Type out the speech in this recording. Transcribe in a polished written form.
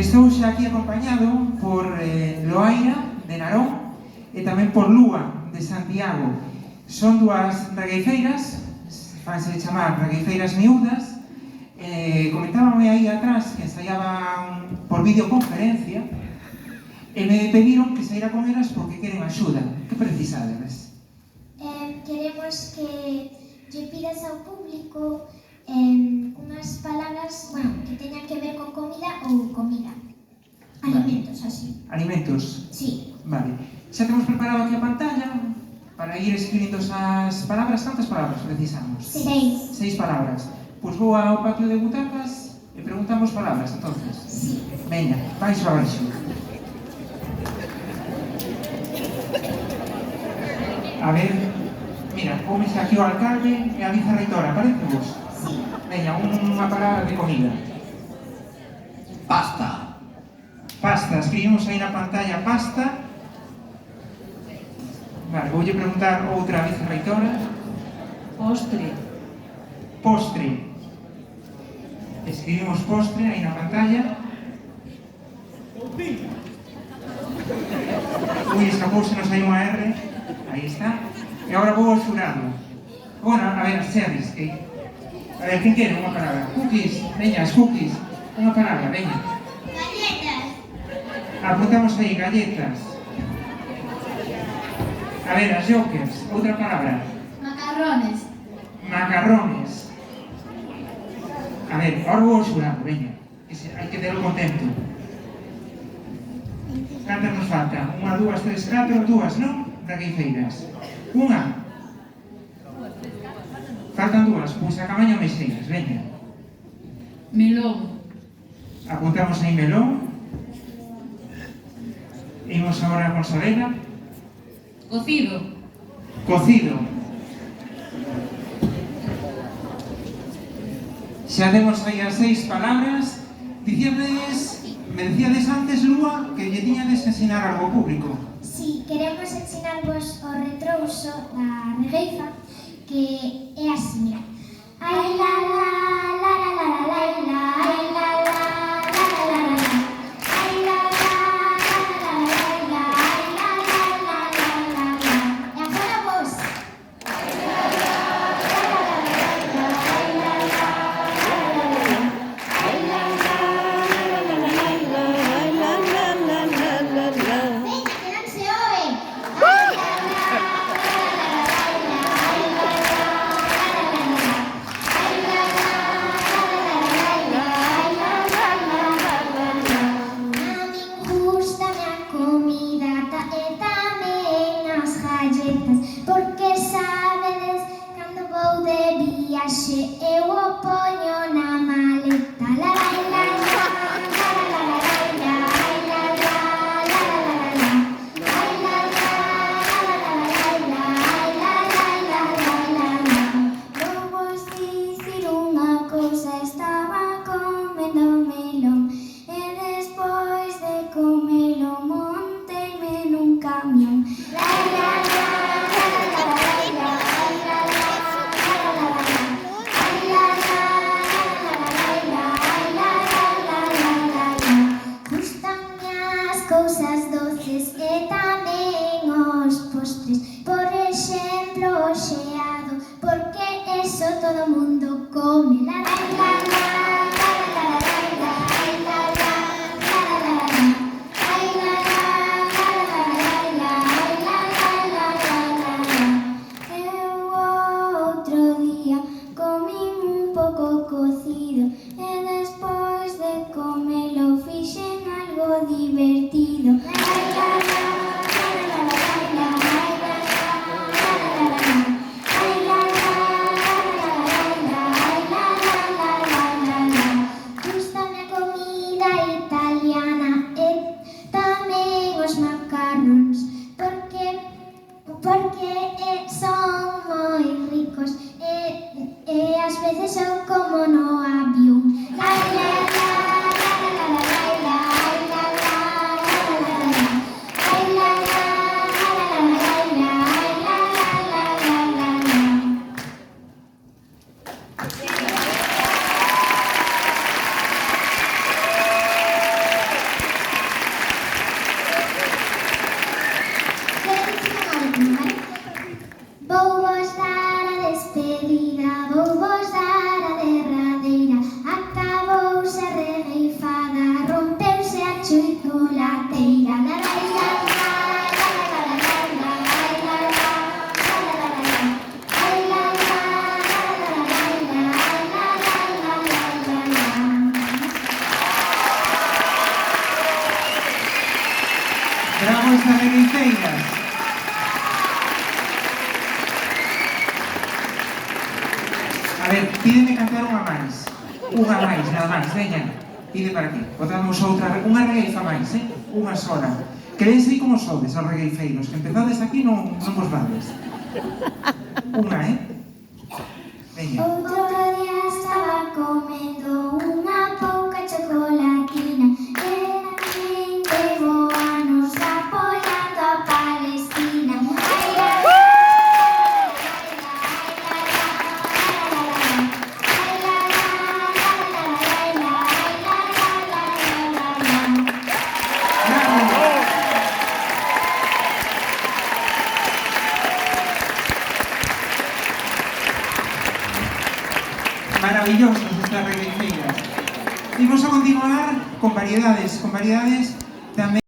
Estou xa aquí acompañado por Loaira, de Narón, e tamén por Lúa, de Santiago. Son dúas regueifeiras, fanse chamar regueifeiras miúdas. Comentábame aí atrás que ensaiaban por videoconferencia e me pediron que saíra con elas porque queren axuda. Que precisades? Queremos que lle pidas ao público unhas palabras, que teñan que ver con comida ou comida. Alimentos, así. Alimentos? Sí. Vale. Xa temos preparado aquí a pantalla para ir escribindo as palabras. Cantas palabras precisamos? 6. 6 palabras. Pois vou ao patio de butacas e preguntamos palabras, entonces. Sí. Veña, baixo a baixo. A ver, mira, pómese aquí o alcalde e a vicerreitora, parece vos? Sí. Veña, unha palabra de comida. Pasta. Pasta, escribimos aí na pantalla pasta. Vale, voulle preguntar outra vicerreitora. Postre. Postre. Escribimos postre aí na pantalla. Ui, escapousenos aí unha R. Aí está. E agora vou ao xurado. Bueno, a ver, as cherries. A ver, quen quere unha palabra? Cookies. Veña, as cookies. Unha palabra, veña. Galletas. Apuntamos aí, galletas. A ver, as jokers. Outra palabra. Macarrones. Macarrones. A ver, ahora vou ao xurado, veña. Hai que terlo contento. Cantas nos falta? 1, 2, 3, 4, 2, non? Regueifeiras. Unha. Faltan 2, pois a camaña mexeiras, veña. Melón. Apuntamos aí melón. Imos agora con Sabela. Cocido. Cocido. Xa temos aí as 6 palabras. Me decíades antes, Lúa, que lle tiñades que ensinar algo ao público. Sí, queremos ensinarvos o retrouso da regueifa, que é así, mira. Ai la la la la la la la la, ai la la la la la la la, ai la la la la la la la, ai la la la la la la. E agora vos. Ai la la la la la la, ai la la la la la la, ai la la la la la la, ai la la la la la la. Venga, que non se oe. Ai la la la la la la, ai la la la la la la. A min gústame a comida e tamén as galletas, porque sabedes, cando vou de viaxe eu o poño na maleta. La la la la, la la la la, ai la la la la la la, ai la la la la la, ai la la la la la. Vou vos dicir unha cousa, estaba comendo melón e despois de comelo monteime nun camión. La la la la la la, ai la la la la la, ai la la la la la, ai la la la la la. Gústanme as cousas doces e tamén os postres, por exemplo o xeado, porque eso todo mundo come. La la la la la la la, ai la la la la la, ai la la la la la, ai la la la la la. Eu outro día comín un pouco cocido e despois de comelo fixen algo divertido. Ai la la la la la, ai la la la la la, ai la la la la la, ai la la la la la. Gústame a comida italiana e tamén os macarróns, porque son moi ricos e ás veces son como no avión. Ai la vosas regueifeiras. A ver, pídeme cantar unha máis, nada máis, veña, pide para aquí. Botamos outra, unha regueifa máis, unha sola. Queréis aí como sodes, os regueifeiros, que empezades aquí non vos vades. Unha, Veña. Outro día estaba comendo unha pouca chocolatina. Era 20 anos apoiando a Palestina. Maravillosas estas regueifeiras. Imos a continuar con variedades tamén